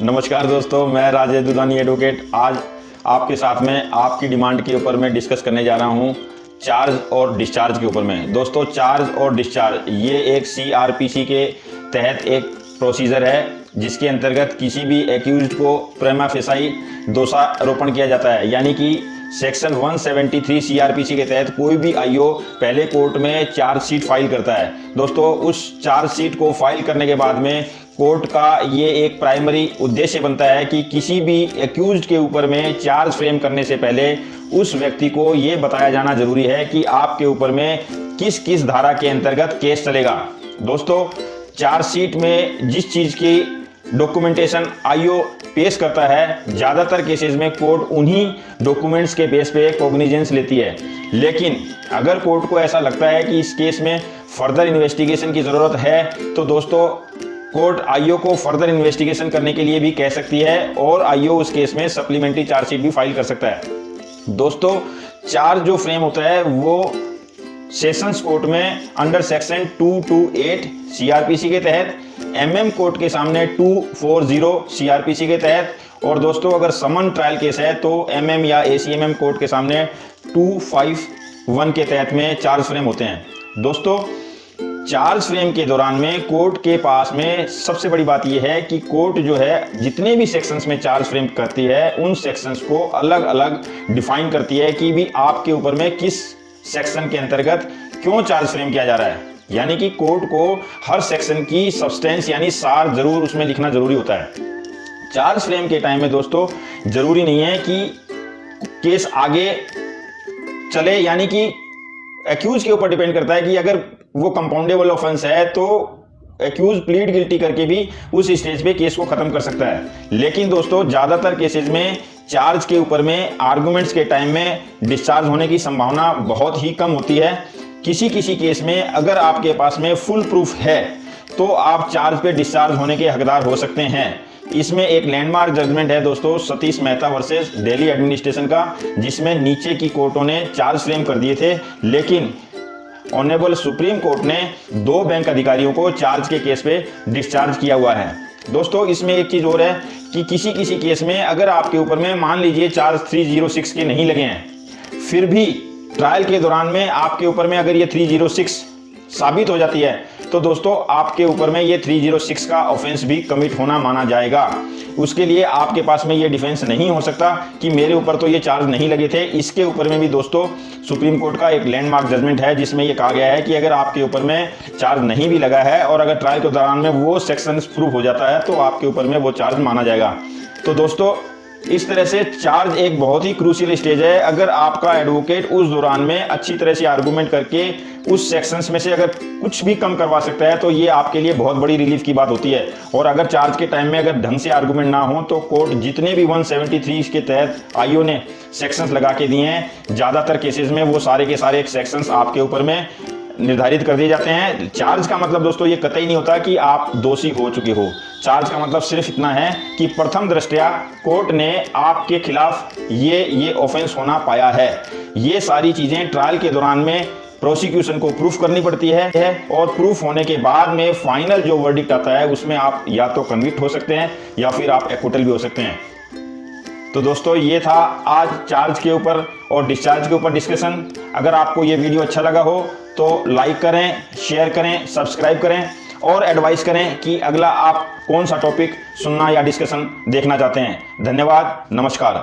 नमस्कार दोस्तों, मैं राजेश दुधानी एडवोकेट आज आपके साथ में आपकी डिमांड के ऊपर मैं डिस्कस करने जा रहा हूं चार्ज और डिस्चार्ज के ऊपर में। दोस्तों, चार्ज और डिस्चार्ज ये एक सीआरपीसी के तहत एक प्रोसीजर है जिसके अंतर्गत किसी भी एक्यूज्ड को प्रेमा फेसाई दोषारोपण किया जाता है। यानी कि सेक्शन 173 सीआरपीसी के तहत कोई भी आईओ पहले कोर्ट में चार्जशीट फाइल करता है। दोस्तों, उस चार्जशीट को फाइल करने के बाद में कोर्ट का ये एक प्राइमरी उद्देश्य बनता है कि किसी भी एक्यूज्ड के ऊपर में चार्ज फ्रेम करने से पहले उस व्यक्ति को ये बताया जाना जरूरी है कि आपके ऊपर में किस किस धारा के अंतर्गत केस चलेगा। दोस्तों, चार्जशीट में जिस चीज़ की डॉक्यूमेंटेशन आईओ पेश करता है, ज़्यादातर केसेस में कोर्ट उन्हीं डॉक्यूमेंट्स के बेस पे कॉग्निजेंस लेती है। लेकिन अगर कोर्ट को ऐसा लगता है कि इस केस में फर्दर इन्वेस्टिगेशन की ज़रूरत है तो दोस्तों कोर्ट आईओ को फर्दर इन्वेस्टिगेशन करने के लिए भी कह सकती है और आईओ उस केस में सप्लीमेंट्री चार्जशीट भी फाइल कर सकता है। दोस्तों, चार्ज जो फ्रेम होता है वो सेशंस कोर्ट में अंडर सेक्शन 228 सीआरपीसी के तहत, एमएम कोर्ट के सामने 240 सीआरपीसी के तहत, और दोस्तों अगर समन ट्रायल केस है तो एमएम या एसीएमएम कोर्ट के सामने 251 के तहत में चार्ज फ्रेम होते हैं। दोस्तों, चार्ज फ्रेम के दौरान में कोर्ट के पास में सबसे बड़ी बात यह है कि कोर्ट जो है जितने भी सेक्शंस में चार्ज फ्रेम करती है उन सेक्शंस को अलग अलग डिफाइन करती है कि भी आपके ऊपर में किस सेक्शन के अंतर्गत क्यों चार्ज फ्रेम किया जा रहा है। यानी कि कोर्ट को हर सेक्शन की सब्सटेंस यानी सार जरूर उसमें लिखना जरूरी होता है। चार्ज फ्रेम के टाइम में दोस्तों जरूरी नहीं है कि केस आगे चले, यानी कि एक्यूज के ऊपर डिपेंड करता है कि अगर वो कंपाउंडेबल ऑफेंस है तो एक्यूज प्लीड गिल्टी करके भी उस स्टेज पे केस को खत्म कर सकता है। लेकिन दोस्तों ज्यादातर केसेस में चार्ज के ऊपर में आर्गुमेंट्स के टाइम में डिस्चार्ज होने की संभावना बहुत ही कम होती है। किसी किसी केस में अगर आपके पास में फुल प्रूफ है तो आप चार्ज पे डिस्चार्ज होने के हकदार हो सकते हैं। इसमें एक लैंडमार्क जजमेंट है दोस्तों सतीश मेहता वर्सेस दिल्ली एडमिनिस्ट्रेशन का, जिसमें नीचे की कोर्टों ने चार्ज फ्रेम कर दिए थे, लेकिन ऑनरेबल सुप्रीम कोर्ट ने 2 बैंक अधिकारियों को चार्ज के केस पे डिस्चार्ज किया हुआ है। दोस्तों, इसमें एक चीज और है कि किसी किसी केस में अगर आपके ऊपर में मान लीजिए चार्ज 306 के नहीं लगे हैं, फिर भी ट्रायल के दौरान में आपके ऊपर में अगर ये 306 साबित हो जाती है तो दोस्तों आपके ऊपर में ये 306 का ऑफेंस भी कमिट होना माना जाएगा। उसके लिए आपके पास में ये डिफेंस नहीं हो सकता कि मेरे ऊपर तो ये चार्ज नहीं लगे थे। इसके ऊपर में भी दोस्तों सुप्रीम कोर्ट का एक लैंडमार्क जजमेंट है जिसमें ये कहा गया है कि अगर आपके ऊपर में चार्ज नहीं भी लगा है और अगर ट्रायल के दौरान में वो सेक्शन प्रूफ हो जाता है तो आपके ऊपर में वो चार्ज माना जाएगा। तो दोस्तों इस तरह से चार्ज एक बहुत ही क्रूशियल स्टेज है। अगर आपका एडवोकेट उस दौरान में अच्छी तरह से आर्गूमेंट करके उस सेक्शंस में से अगर कुछ भी कम करवा सकता है तो ये आपके लिए बहुत बड़ी रिलीफ की बात होती है। और अगर चार्ज के टाइम में अगर ढंग से आर्गूमेंट ना हो तो कोर्ट जितने भी 173 के तहत आईओ ने सेक्शंस लगा के दिए हैं, ज़्यादातर केसेस में वो सारे के सारे सेक्शंस आपके ऊपर में निर्धारित कर दिए जाते हैं। चार्ज का मतलब दोस्तों ये कतई नहीं होता कि आप दोषी हो चुके हो। चार्ज का मतलब सिर्फ इतना है कि प्रथम दृष्टया कोर्ट ने आपके खिलाफ ये ऑफेंस होना पाया है। ये सारी चीजें ट्रायल के दौरान में प्रोसिक्यूशन को प्रूफ करनी पड़ती है और प्रूफ होने के बाद में फाइनल जो वर्डिक्ट आता है उसमें आप या तो कन्विक्ट हो सकते हैं या फिर आप एक्विटल भी हो सकते हैं। तो दोस्तों ये था आज चार्ज के ऊपर और डिस्चार्ज के ऊपर डिस्कशन। अगर आपको ये वीडियो अच्छा लगा हो तो लाइक करें, शेयर करें, सब्सक्राइब करें और एडवाइस करें कि अगला आप कौन सा टॉपिक सुनना या डिस्कशन देखना चाहते हैं। धन्यवाद, नमस्कार।